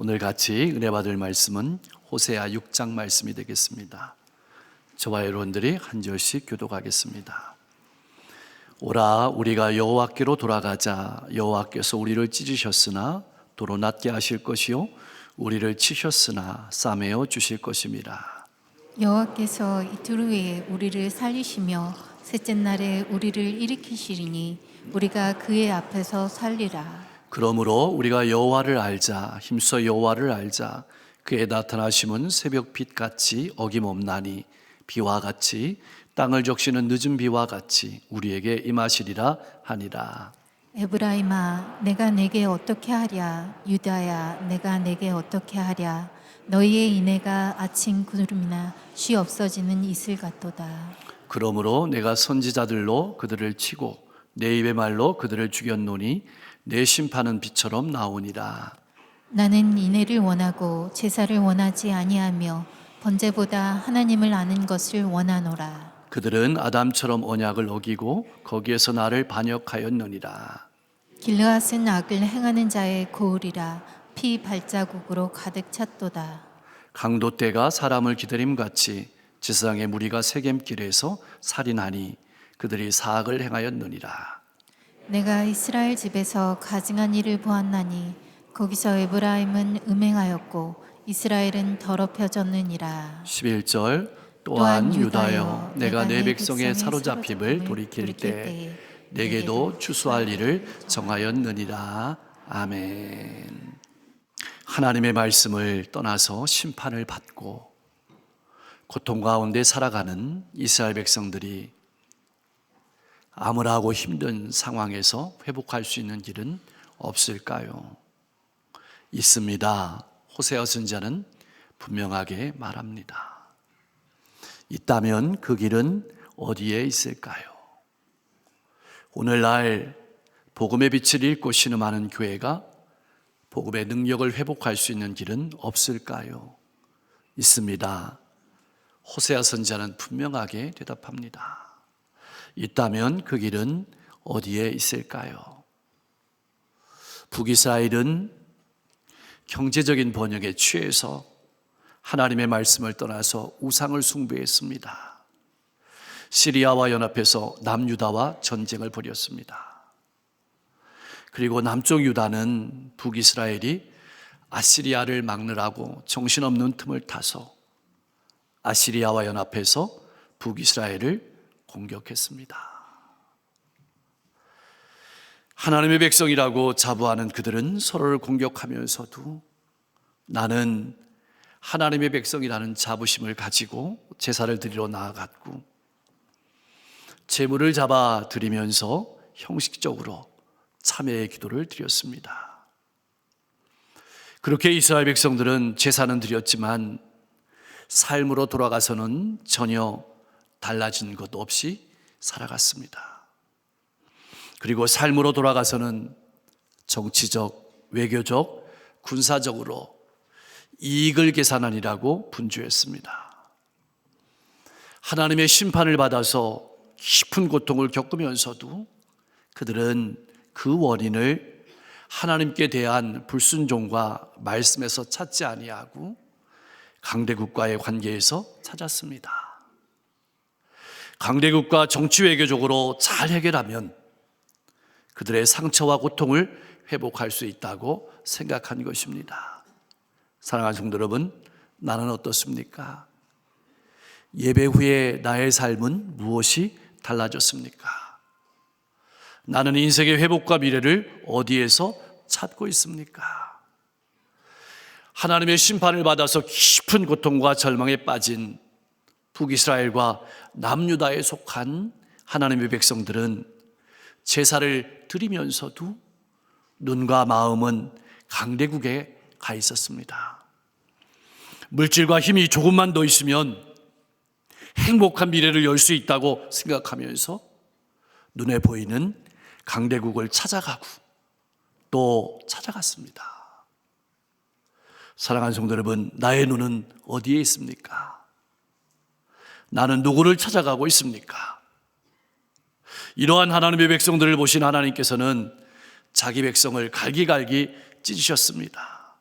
오늘 같이 은혜 받을 말씀은 호세아 6장 말씀이 되겠습니다. 저와 여러분들이 한 절씩 교독하겠습니다. 오라, 우리가 여호와께로 돌아가자. 여호와께서 우리를 찢으셨으나 도로 낫게 하실 것이요 우리를 치셨으나 싸매어 주실 것임이라. 여호와께서 이틀 후에 우리를 살리시며 셋째 날에 우리를 일으키시리니 우리가 그의 앞에서 살리라. 그러므로 우리가 여호와를 알자. 힘써 여호와를 알자. 그의 나타나심은 새벽빛 같이 어김없나니 비와 같이 땅을 적시는 늦은 비와 같이 우리에게 임하시리라 하니라. 에브라임아, 내가 내게 어떻게 하랴? 유다야, 내가 내게 어떻게 하랴? 너희의 인애가 아침 구름이나 쉬 없어지는 이슬 같도다. 그러므로 내가 선지자들로 그들을 치고 내 입의 말로 그들을 죽였노니 내 심판은 비처럼 나오니라. 나는 인애를 원하고 제사를 원하지 아니하며 번제보다 하나님을 아는 것을 원하노라. 그들은 아담처럼 언약을 어기고 거기에서 나를 반역하였느니라. 길르앗은 악을 행하는 자의 고울이라. 피 발자국으로 가득 찼도다. 강도 떼가 사람을 기다림같이 지상의 무리가 세겜길에서 살인하니 그들이 사악을 행하였느니라. 내가 이스라엘 집에서 가증한 일을 보았나니 거기서 에브라임은 음행하였고 이스라엘은 더럽혀졌느니라. 11절 또한 유다여 내가 내 백성의 사로잡힘을 돌이킬 때 내게도 추수할 일을 정하였느니라. 아멘. 하나님의 말씀을 떠나서 심판을 받고 고통 가운데 살아가는 이스라엘 백성들이 암울하고 힘든 상황에서 회복할 수 있는 길은 없을까요? 있습니다. 호세아 선지자는 분명하게 말합니다. 있다면 그 길은 어디에 있을까요? 오늘날 복음의 빛을 잃고 신음하는 교회가 복음의 능력을 회복할 수 있는 길은 없을까요? 있습니다. 호세아 선지자는 분명하게 대답합니다. 있다면 그 길은 어디에 있을까요? 북이스라엘은 경제적인 번영에 취해서 하나님의 말씀을 떠나서 우상을 숭배했습니다. 시리아와 연합해서 남유다와 전쟁을 벌였습니다. 그리고 남쪽 유다는 북이스라엘이 아시리아를 막느라고 정신없는 틈을 타서 아시리아와 연합해서 북이스라엘을 공격했습니다. 하나님의 백성이라고 자부하는 그들은 서로를 공격하면서도 나는 하나님의 백성이라는 자부심을 가지고 제사를 드리러 나아갔고 제물을 잡아 드리면서 형식적으로 참회의 기도를 드렸습니다. 그렇게 이스라엘 백성들은 제사는 드렸지만 삶으로 돌아가서는 전혀 달라진 것 없이 살아갔습니다. 그리고 삶으로 돌아가서는 정치적, 외교적, 군사적으로 이익을 계산하느라고 분주했습니다. 하나님의 심판을 받아서 깊은 고통을 겪으면서도 그들은 그 원인을 하나님께 대한 불순종과 말씀에서 찾지 아니하고 강대국과의 관계에서 찾았습니다. 강대국과 정치 외교적으로 잘 해결하면 그들의 상처와 고통을 회복할 수 있다고 생각한 것입니다. 사랑하는 성도 여러분, 나는 어떻습니까? 예배 후에 나의 삶은 무엇이 달라졌습니까? 나는 인생의 회복과 미래를 어디에서 찾고 있습니까? 하나님의 심판을 받아서 깊은 고통과 절망에 빠진 북이스라엘과 남유다에 속한 하나님의 백성들은 제사를 드리면서도 눈과 마음은 강대국에 가 있었습니다. 물질과 힘이 조금만 더 있으면 행복한 미래를 열 수 있다고 생각하면서 눈에 보이는 강대국을 찾아가고 또 찾아갔습니다. 사랑하는 성도 여러분, 나의 눈은 어디에 있습니까? 나는 누구를 찾아가고 있습니까? 이러한 하나님의 백성들을 보신 하나님께서는 자기 백성을 갈기갈기 찢으셨습니다.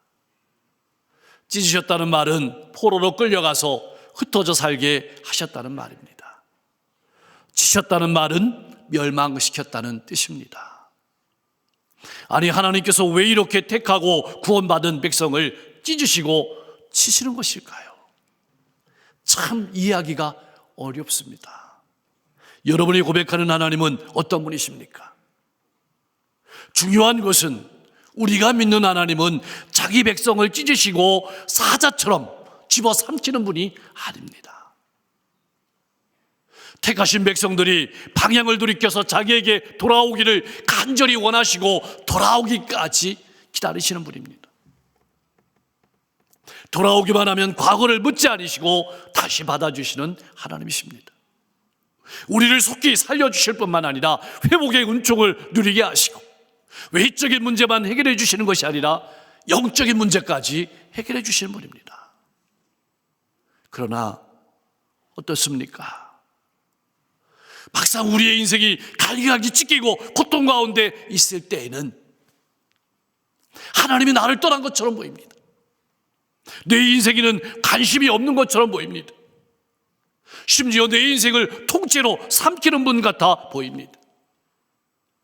찢으셨다는 말은 포로로 끌려가서 흩어져 살게 하셨다는 말입니다. 치셨다는 말은 멸망시켰다는 뜻입니다. 아니, 하나님께서 왜 이렇게 택하고 구원받은 백성을 찢으시고 치시는 것일까요? 참 이해하기가 어렵습니다. 여러분이 고백하는 하나님은 어떤 분이십니까? 중요한 것은 우리가 믿는 하나님은 자기 백성을 찢으시고 사자처럼 집어삼키는 분이 아닙니다. 택하신 백성들이 방향을 돌이켜서 자기에게 돌아오기를 간절히 원하시고 돌아오기까지 기다리시는 분입니다. 돌아오기만 하면 과거를 묻지 않으시고 다시 받아주시는 하나님이십니다. 우리를 속히 살려주실 뿐만 아니라 회복의 은총을 누리게 하시고 외적인 문제만 해결해 주시는 것이 아니라 영적인 문제까지 해결해 주시는 분입니다. 그러나 어떻습니까? 막상 우리의 인생이 갈기갈기 찢기고 고통 가운데 있을 때에는 하나님이 나를 떠난 것처럼 보입니다. 내 인생에는 관심이 없는 것처럼 보입니다. 심지어 내 인생을 통째로 삼키는 분 같아 보입니다.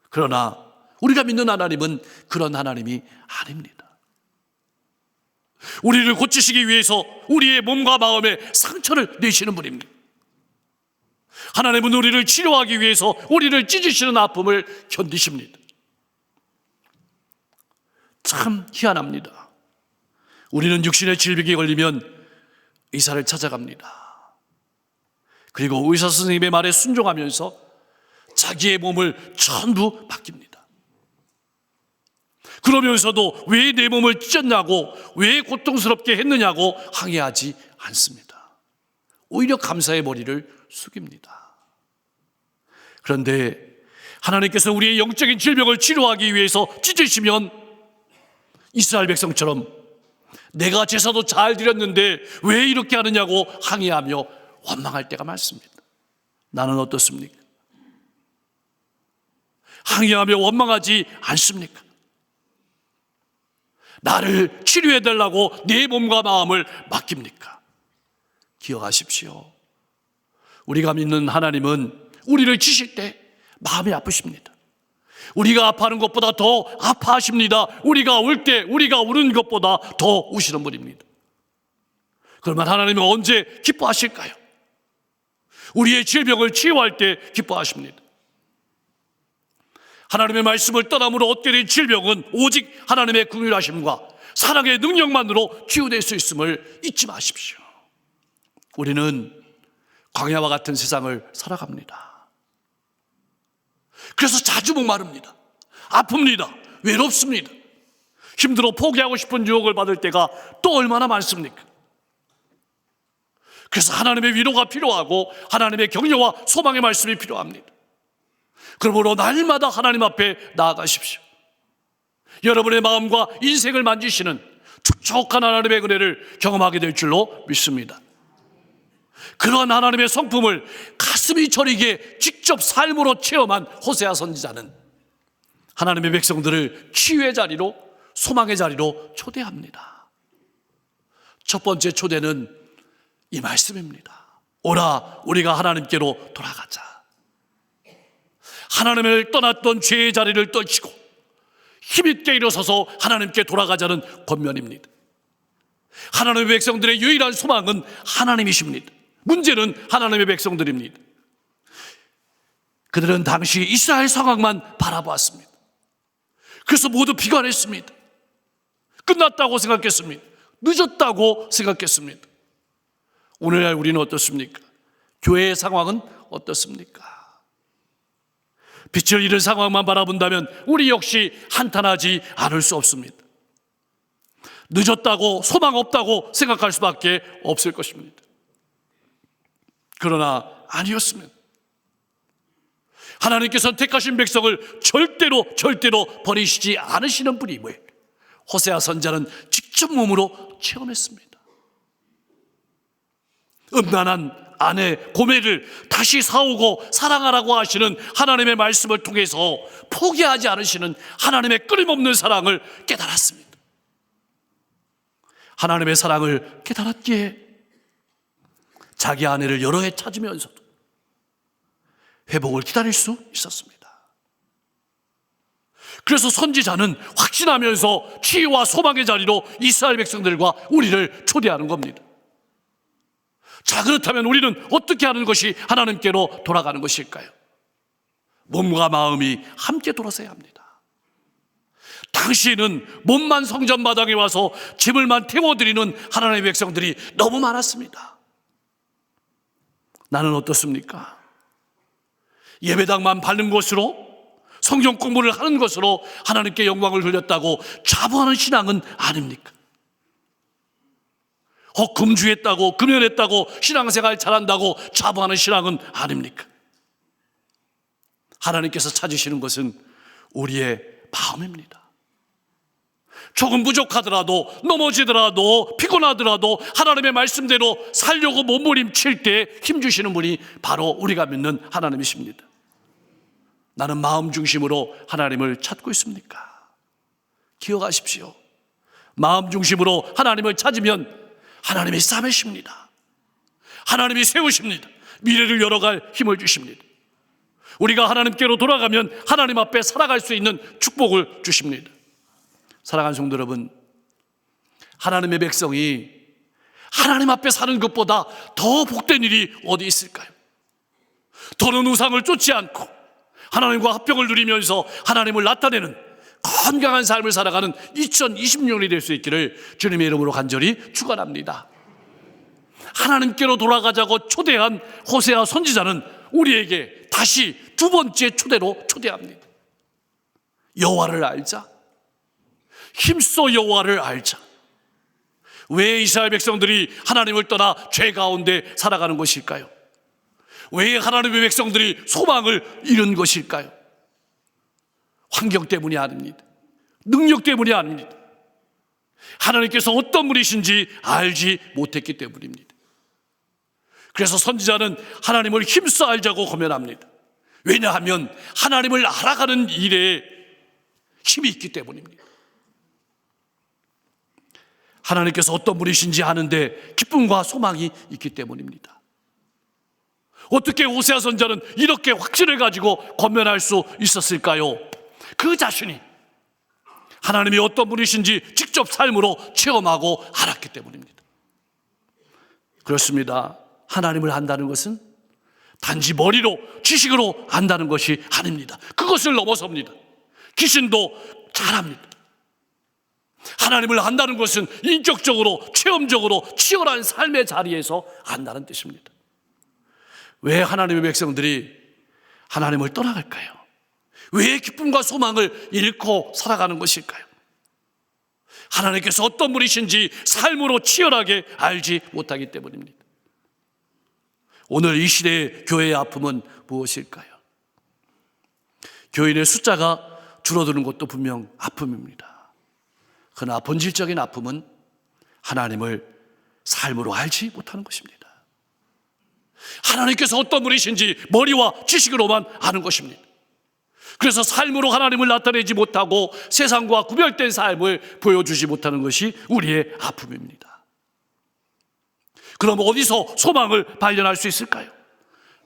그러나 우리가 믿는 하나님은 그런 하나님이 아닙니다. 우리를 고치시기 위해서 우리의 몸과 마음에 상처를 내시는 분입니다. 하나님은 우리를 치료하기 위해서 우리를 찢으시는 아픔을 견디십니다. 참 희한합니다. 우리는 육신의 질병에 걸리면 의사를 찾아갑니다. 그리고 의사 선생님의 말에 순종하면서 자기의 몸을 전부 맡깁니다. 그러면서도 왜 내 몸을 찢었냐고, 왜 고통스럽게 했느냐고 항의하지 않습니다. 오히려 감사의 머리를 숙입니다. 그런데 하나님께서 우리의 영적인 질병을 치료하기 위해서 찢으시면 이스라엘 백성처럼 내가 제사도 잘 드렸는데 왜 이렇게 하느냐고 항의하며 원망할 때가 많습니다. 나는 어떻습니까? 항의하며 원망하지 않습니까? 나를 치료해달라고 내 몸과 마음을 맡깁니까? 기억하십시오. 우리가 믿는 하나님은 우리를 치실 때 마음이 아프십니다. 우리가 아파하는 것보다 더 아파하십니다. 우리가 울 때 우리가 우는 것보다 더 우시는 분입니다. 그러면 하나님은 언제 기뻐하실까요? 우리의 질병을 치유할 때 기뻐하십니다. 하나님의 말씀을 떠남으로 얻게 된 질병은 오직 하나님의 긍휼하심과 사랑의 능력만으로 치유될 수 있음을 잊지 마십시오. 우리는 광야와 같은 세상을 살아갑니다. 그래서 자주 목마릅니다. 아픕니다. 외롭습니다. 힘들어 포기하고 싶은 유혹을 받을 때가 또 얼마나 많습니까? 그래서 하나님의 위로가 필요하고 하나님의 격려와 소망의 말씀이 필요합니다. 그러므로 날마다 하나님 앞에 나아가십시오. 여러분의 마음과 인생을 만지시는 촉촉한 하나님의 은혜를 경험하게 될 줄로 믿습니다. 그런 하나님의 성품을 가슴이 저리게 직접 삶으로 체험한 호세아 선지자는 하나님의 백성들을 치유의 자리로, 소망의 자리로 초대합니다. 첫 번째 초대는 이 말씀입니다. 오라, 우리가 하나님께로 돌아가자. 하나님을 떠났던 죄의 자리를 떨치고 힘있게 일어서서 하나님께 돌아가자는 권면입니다. 하나님의 백성들의 유일한 소망은 하나님이십니다. 문제는 하나님의 백성들입니다. 그들은 당시 이스라엘 상황만 바라보았습니다. 그래서 모두 비관했습니다. 끝났다고 생각했습니다. 늦었다고 생각했습니다. 오늘날 우리는 어떻습니까? 교회의 상황은 어떻습니까? 빛을 잃은 상황만 바라본다면 우리 역시 한탄하지 않을 수 없습니다. 늦었다고, 소망 없다고 생각할 수밖에 없을 것입니다. 그러나 아니었습니다. 하나님께서는 택하신 백성을 절대로 버리시지 않으시는 분임을 호세아 선지자는 직접 몸으로 체험했습니다. 음란한 아내 고멜을 다시 사오고 사랑하라고 하시는 하나님의 말씀을 통해서 포기하지 않으시는 하나님의 끊임없는 사랑을 깨달았습니다. 하나님의 사랑을 깨달았기에 자기 아내를 여러 해 찾으면서도 회복을 기다릴 수 있었습니다. 그래서 선지자는 확신하면서 치유와 소망의 자리로 이스라엘 백성들과 우리를 초대하는 겁니다. 자, 그렇다면 우리는 어떻게 하는 것이 하나님께로 돌아가는 것일까요? 몸과 마음이 함께 돌아서야 합니다. 당시에는 몸만 성전 마당에 와서 짐을만 태워드리는 하나님의 백성들이 너무 많았습니다. 나는 어떻습니까? 예배당만 밟는 것으로, 성경 공부를 하는 것으로 하나님께 영광을 돌렸다고 자부하는 신앙은 아닙니까? 금주했다고, 금연했다고, 신앙생활 잘한다고 자부하는 신앙은 아닙니까? 하나님께서 찾으시는 것은 우리의 마음입니다. 조금 부족하더라도, 넘어지더라도, 피곤하더라도 하나님의 말씀대로 살려고 몸부림칠 때 힘주시는 분이 바로 우리가 믿는 하나님이십니다. 나는 마음 중심으로 하나님을 찾고 있습니까? 기억하십시오. 마음 중심으로 하나님을 찾으면 하나님이 싸매십니다. 하나님이 세우십니다. 미래를 열어갈 힘을 주십니다. 우리가 하나님께로 돌아가면 하나님 앞에 살아갈 수 있는 축복을 주십니다. 사랑하는 성도 여러분, 하나님의 백성이 하나님 앞에 사는 것보다 더 복된 일이 어디 있을까요? 더는 우상을 쫓지 않고 하나님과 합병을 누리면서 하나님을 나타내는 건강한 삶을 살아가는 2026년이 될 수 있기를 주님의 이름으로 간절히 축원합니다. 하나님께로 돌아가자고 초대한 호세아 선지자는 우리에게 다시 두 번째 초대로 초대합니다. 여호와를 알자. 힘써 여호와를 알자. 왜 이스라엘 백성들이 하나님을 떠나 죄 가운데 살아가는 것일까요? 왜 하나님의 백성들이 소망을 잃은 것일까요? 환경 때문이 아닙니다. 능력 때문이 아닙니다. 하나님께서 어떤 분이신지 알지 못했기 때문입니다. 그래서 선지자는 하나님을 힘써 알자고 고면합니다. 왜냐하면 하나님을 알아가는 일에 힘이 있기 때문입니다. 하나님께서 어떤 분이신지 아는데 기쁨과 소망이 있기 때문입니다. 어떻게 호세아 선지자는 이렇게 확신을 가지고 권면할 수 있었을까요? 그 자신이 하나님이 어떤 분이신지 직접 삶으로 체험하고 알았기 때문입니다. 그렇습니다. 하나님을 안다는 것은 단지 머리로 지식으로 안다는 것이 아닙니다. 그것을 넘어섭니다. 귀신도 잘합니다. 하나님을 안다는 것은 인격적으로, 체험적으로 치열한 삶의 자리에서 안다는 뜻입니다. 왜 하나님의 백성들이 하나님을 떠나갈까요? 왜 기쁨과 소망을 잃고 살아가는 것일까요? 하나님께서 어떤 분이신지 삶으로 치열하게 알지 못하기 때문입니다. 오늘 이 시대의 교회의 아픔은 무엇일까요? 교인의 숫자가 줄어드는 것도 분명 아픔입니다. 그러나 본질적인 아픔은 하나님을 삶으로 알지 못하는 것입니다. 하나님께서 어떤 분이신지 머리와 지식으로만 아는 것입니다. 그래서 삶으로 하나님을 나타내지 못하고 세상과 구별된 삶을 보여주지 못하는 것이 우리의 아픔입니다. 그럼 어디서 소망을 발견할 수 있을까요?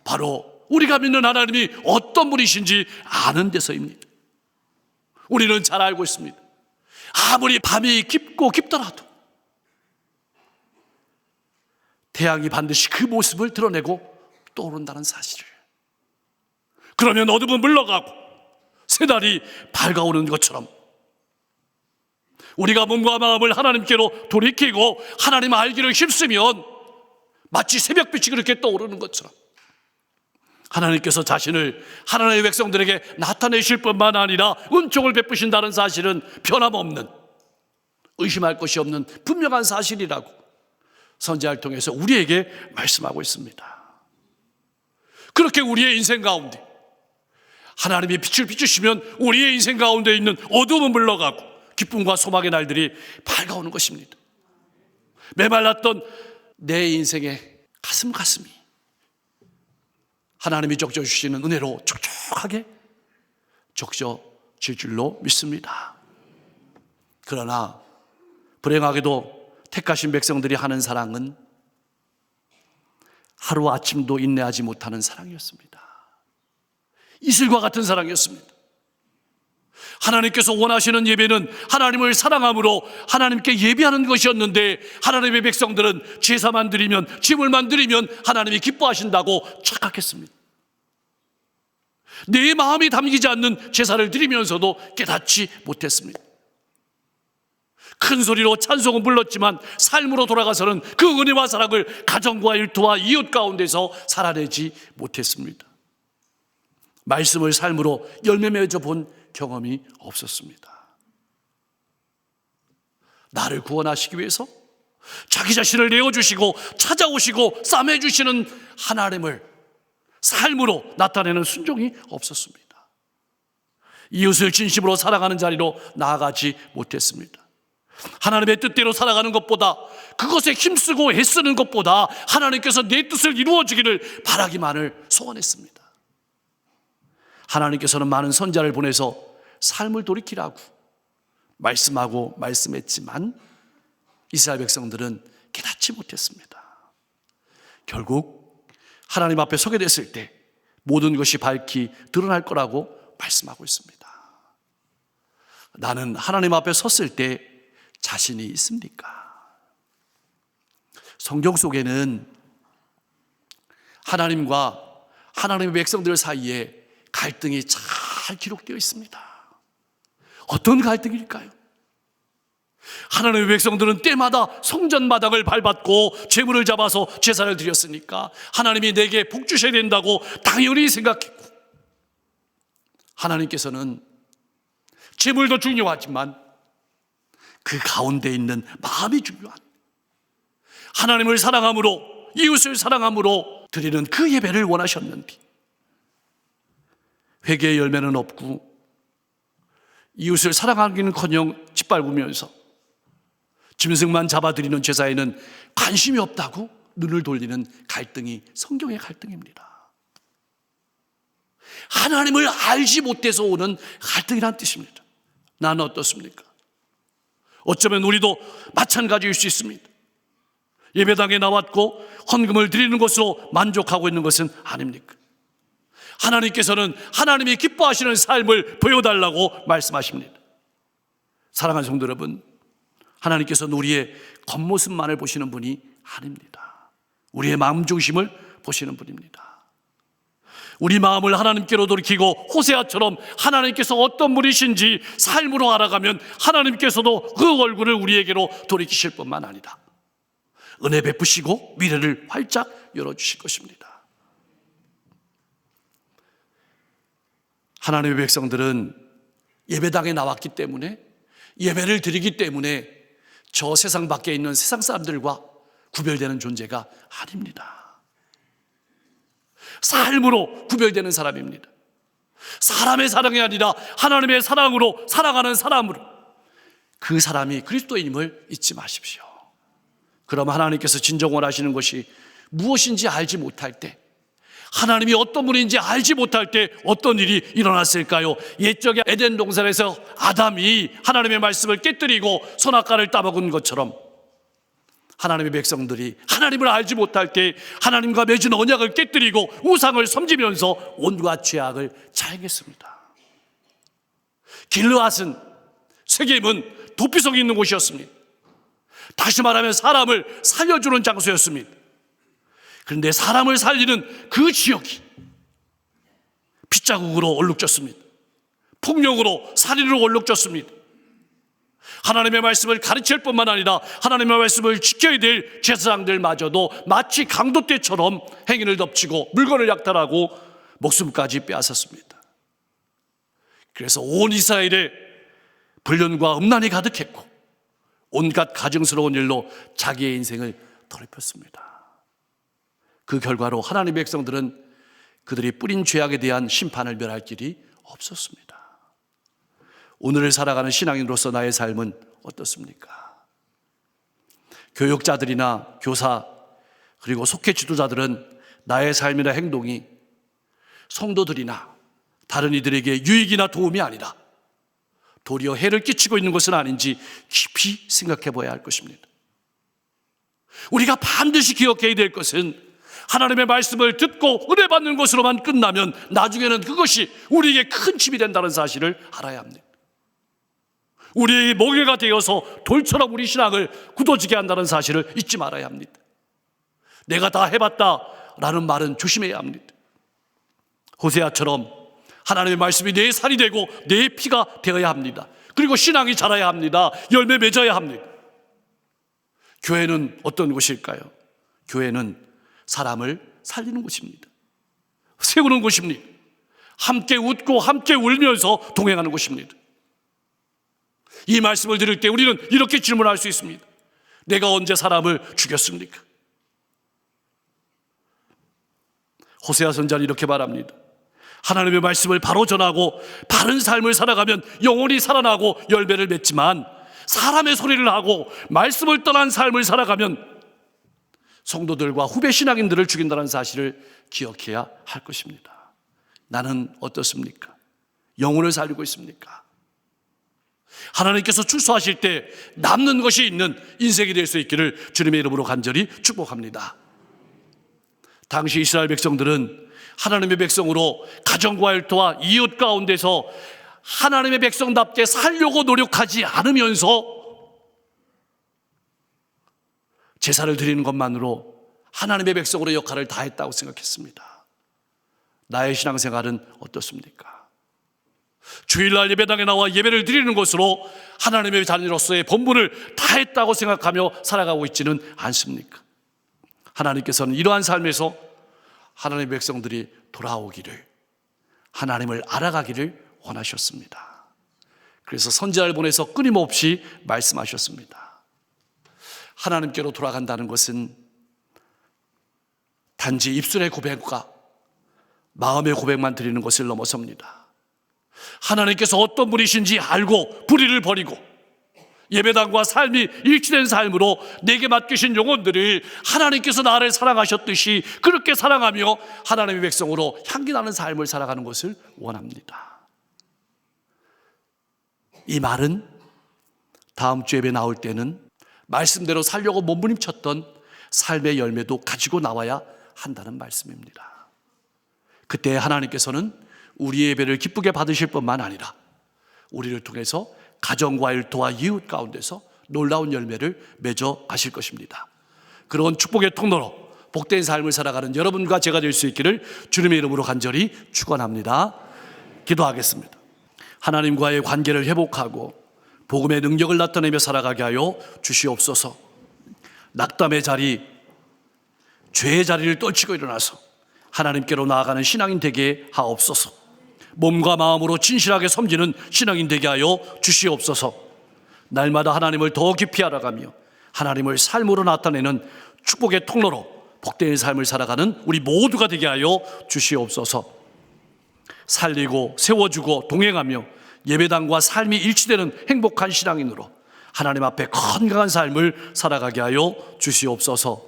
바로 우리가 믿는 하나님이 어떤 분이신지 아는 데서입니다. 우리는 잘 알고 있습니다. 아무리 밤이 깊고 깊더라도 태양이 반드시 그 모습을 드러내고 떠오른다는 사실을. 그러면 어둠은 물러가고 새달이 밝아오는 것처럼 우리가 몸과 마음을 하나님께로 돌이키고 하나님 알기를 힘쓰면 마치 새벽빛이 그렇게 떠오르는 것처럼 하나님께서 자신을 하나님의 백성들에게 나타내실 뿐만 아니라 은총을 베푸신다는 사실은 변함없는, 의심할 것이 없는 분명한 사실이라고 선지자를 통해서 우리에게 말씀하고 있습니다. 그렇게 우리의 인생 가운데 하나님이 빛을 비추시면 우리의 인생 가운데 있는 어둠은 물러가고 기쁨과 소망의 날들이 밝아오는 것입니다. 메말랐던 내 인생의 가슴이 하나님이 적셔주시는 은혜로 촉촉하게 적셔질 줄로 믿습니다. 그러나 불행하게도 택하신 백성들이 하는 사랑은 하루아침도 인내하지 못하는 사랑이었습니다. 이슬과 같은 사랑이었습니다. 하나님께서 원하시는 예배는 하나님을 사랑함으로 하나님께 예배하는 것이었는데, 하나님의 백성들은 제사만 드리면, 제물만 드리면 하나님이 기뻐하신다고 착각했습니다. 내 마음이 담기지 않는 제사를 드리면서도 깨닫지 못했습니다. 큰 소리로 찬송은 불렀지만 삶으로 돌아가서는 그 은혜와 사랑을 가정과 일터와 이웃 가운데서 살아내지 못했습니다. 말씀을 삶으로 열매 맺어 본 경험이 없었습니다. 나를 구원하시기 위해서 자기 자신을 내어주시고 찾아오시고 싸매주시는 하나님을 삶으로 나타내는 순종이 없었습니다. 이웃을 진심으로 사랑하는 자리로 나아가지 못했습니다. 하나님의 뜻대로 살아가는 것보다, 그것에 힘쓰고 애쓰는 것보다 하나님께서 내 뜻을 이루어지기를 바라기만을 소원했습니다. 하나님께서는 많은 선지자를 보내서 삶을 돌이키라고 말씀하고 말씀했지만 이스라엘 백성들은 깨닫지 못했습니다. 결국 하나님 앞에 서게 됐을 때 모든 것이 밝히 드러날 거라고 말씀하고 있습니다. 나는 하나님 앞에 섰을 때 자신이 있습니까? 성경 속에는 하나님과 하나님의 백성들 사이에 갈등이 잘 기록되어 있습니다. 어떤 갈등일까요? 하나님의 백성들은 때마다 성전 마당을 밟았고 제물을 잡아서 제사를 드렸으니까 하나님이 내게 복 주셔야 된다고 당연히 생각했고, 하나님께서는 제물도 중요하지만 그 가운데 있는 마음이 중요한, 하나님을 사랑함으로, 이웃을 사랑함으로 드리는 그 예배를 원하셨는데 회개의 열매는 없고 이웃을 사랑하기는커녕 짓밟으면서 짐승만 잡아드리는 제사에는 관심이 없다고 눈을 돌리는 갈등이 성경의 갈등입니다. 하나님을 알지 못해서 오는 갈등이란 뜻입니다. 나는 어떻습니까? 어쩌면 우리도 마찬가지일 수 있습니다. 예배당에 나왔고 헌금을 드리는 것으로 만족하고 있는 것은 아닙니까? 하나님께서는 하나님이 기뻐하시는 삶을 보여달라고 말씀하십니다. 사랑하는 성도 여러분, 하나님께서는 우리의 겉모습만을 보시는 분이 아닙니다. 우리의 마음 중심을 보시는 분입니다. 우리 마음을 하나님께로 돌이키고 호세아처럼 하나님께서 어떤 분이신지 삶으로 알아가면 하나님께서도 그 얼굴을 우리에게로 돌이키실 뿐만 아니라 은혜 베푸시고 미래를 활짝 열어주실 것입니다. 하나님의 백성들은 예배당에 나왔기 때문에, 예배를 드리기 때문에 저 세상 밖에 있는 세상 사람들과 구별되는 존재가 아닙니다. 삶으로 구별되는 사람입니다. 사람의 사랑이 아니라 하나님의 사랑으로 살아가는 사람으로, 그 사람이 그리스도인임을 잊지 마십시오. 그럼 하나님께서 진정 원하시는 것이 무엇인지 알지 못할 때, 하나님이 어떤 분인지 알지 못할 때 어떤 일이 일어났을까요? 옛적에 에덴 동산에서 아담이 하나님의 말씀을 깨뜨리고 선악과를 따먹은 것처럼 하나님의 백성들이 하나님을 알지 못할 때 하나님과 맺은 언약을 깨뜨리고 우상을 섬기면서 온갖 죄악을 자행했습니다. 길르앗은, 세겜은 도피성이 있는 곳이었습니다. 다시 말하면 사람을 살려주는 장소였습니다. 그런데 사람을 살리는 그 지역이 핏자국으로 얼룩졌습니다. 폭력으로, 살인으로 얼룩졌습니다. 하나님의 말씀을 가르칠 뿐만 아니라 하나님의 말씀을 지켜야 될 제사장들마저도 마치 강도 때처럼 행인을 덮치고 물건을 약탈하고 목숨까지 빼앗았습니다. 그래서 온 이스라엘에 불륜과 음란이 가득했고 온갖 가증스러운 일로 자기의 인생을 더럽혔습니다. 그 결과로 하나님의 백성들은 그들이 뿌린 죄악에 대한 심판을 면할 길이 없었습니다. 오늘을 살아가는 신앙인으로서 나의 삶은 어떻습니까? 교육자들이나 교사, 그리고 속회 지도자들은 나의 삶이나 행동이 성도들이나 다른 이들에게 유익이나 도움이 아니라 도리어 해를 끼치고 있는 것은 아닌지 깊이 생각해 봐야 할 것입니다. 우리가 반드시 기억해야 될 것은 하나님의 말씀을 듣고 은혜 받는 것으로만 끝나면 나중에는 그것이 우리에게 큰 짐이 된다는 사실을 알아야 합니다. 우리의 멍에가 되어서 돌처럼 우리 신앙을 굳어지게 한다는 사실을 잊지 말아야 합니다. 내가 다 해봤다라는 말은 조심해야 합니다. 호세아처럼 하나님의 말씀이 내 살이 되고 내 피가 되어야 합니다. 그리고 신앙이 자라야 합니다. 열매 맺어야 합니다. 교회는 어떤 곳일까요? 교회는 사람을 살리는 곳입니다. 세우는 곳입니다. 함께 웃고 함께 울면서 동행하는 곳입니다. 이 말씀을 들을 때 우리는 이렇게 질문할 수 있습니다. 내가 언제 사람을 죽였습니까? 호세아 선지자는 이렇게 말합니다. 하나님의 말씀을 바로 전하고 바른 삶을 살아가면 영혼이 살아나고 열매를 맺지만 사람의 소리를 하고 말씀을 떠난 삶을 살아가면 성도들과 후배 신앙인들을 죽인다는 사실을 기억해야 할 것입니다. 나는 어떻습니까? 영혼을 살리고 있습니까? 하나님께서 출소하실 때 남는 것이 있는 인생이 될 수 있기를 주님의 이름으로 간절히 축복합니다. 당시 이스라엘 백성들은 하나님의 백성으로 가정과 일터와 이웃 가운데서 하나님의 백성답게 살려고 노력하지 않으면서 제사를 드리는 것만으로 하나님의 백성으로 역할을 다했다고 생각했습니다. 나의 신앙생활은 어떻습니까? 주일날 예배당에 나와 예배를 드리는 것으로 하나님의 자녀로서의 본분을 다했다고 생각하며 살아가고 있지는 않습니까? 하나님께서는 이러한 삶에서 하나님의 백성들이 돌아오기를, 하나님을 알아가기를 원하셨습니다. 그래서 선지자를 보내서 끊임없이 말씀하셨습니다. 하나님께로 돌아간다는 것은 단지 입술의 고백과 마음의 고백만 드리는 것을 넘어섭니다. 하나님께서 어떤 분이신지 알고 불의를 버리고 예배당과 삶이 일치된 삶으로 내게 맡기신 영혼들을 하나님께서 나를 사랑하셨듯이 그렇게 사랑하며 하나님의 백성으로 향기나는 삶을 살아가는 것을 원합니다. 이 말은 다음 주 예배 나올 때는 말씀대로 살려고 몸부림쳤던 삶의 열매도 가지고 나와야 한다는 말씀입니다. 그때 하나님께서는 우리의 예배를 기쁘게 받으실 뿐만 아니라 우리를 통해서 가정과 일터와 이웃 가운데서 놀라운 열매를 맺어 가실 것입니다. 그런 축복의 통로로 복된 삶을 살아가는 여러분과 제가 될 수 있기를 주님의 이름으로 간절히 축원합니다. 기도하겠습니다. 하나님과의 관계를 회복하고 복음의 능력을 나타내며 살아가게 하여 주시옵소서. 낙담의 자리, 죄의 자리를 떨치고 일어나서 하나님께로 나아가는 신앙인 되게 하옵소서. 몸과 마음으로 진실하게 섬기는 신앙인 되게 하여 주시옵소서. 날마다 하나님을 더 깊이 알아가며 하나님을 삶으로 나타내는 축복의 통로로 복된 삶을 살아가는 우리 모두가 되게 하여 주시옵소서. 살리고 세워주고 동행하며 예배당과 삶이 일치되는 행복한 신앙인으로 하나님 앞에 건강한 삶을 살아가게 하여 주시옵소서.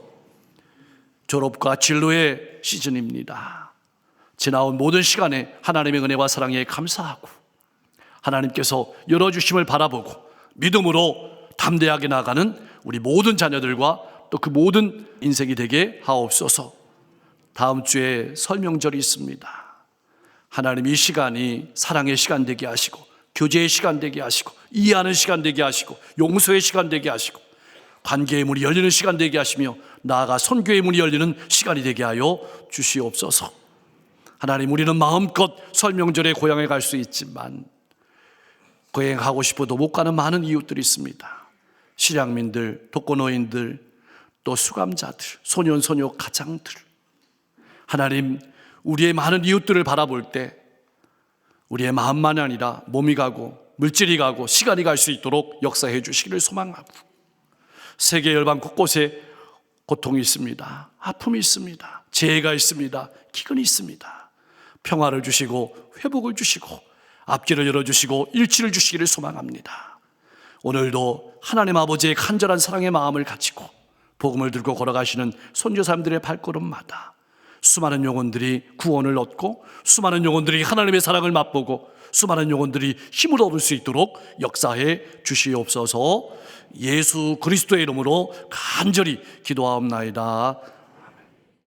졸업과 진로의 시즌입니다. 지나온 모든 시간에 하나님의 은혜와 사랑에 감사하고 하나님께서 열어주심을 바라보고 믿음으로 담대하게 나가는 우리 모든 자녀들과 또 그 모든 인생이 되게 하옵소서. 다음 주에 설명절이 있습니다. 하나님 이 시간이 사랑의 시간 되게 하시고 교제의 시간 되게 하시고 이해하는 시간 되게 하시고 용서의 시간 되게 하시고 관계의 문이 열리는 시간 되게 하시며 나아가 선교의 문이 열리는 시간이 되게 하여 주시옵소서. 하나님, 우리는 마음껏 설명절에 고향에 갈 수 있지만 고행하고 싶어도 못 가는 많은 이웃들이 있습니다. 실향민들, 독거노인들, 또 수감자들, 소년, 소녀, 가장들. 하나님, 우리의 많은 이웃들을 바라볼 때 우리의 마음만이 아니라 몸이 가고 물질이 가고 시간이 갈 수 있도록 역사해 주시기를 소망하고, 세계 열방 곳곳에 고통이 있습니다. 아픔이 있습니다. 재해가 있습니다. 기근이 있습니다. 평화를 주시고 회복을 주시고 앞길을 열어주시고 일치를 주시기를 소망합니다. 오늘도 하나님 아버지의 간절한 사랑의 마음을 가지고 복음을 들고 걸어가시는 선교사님들의 발걸음마다 수많은 영혼들이 구원을 얻고 수많은 영혼들이 하나님의 사랑을 맛보고 수많은 영혼들이 힘을 얻을 수 있도록 역사해 주시옵소서. 예수 그리스도의 이름으로 간절히 기도하옵나이다.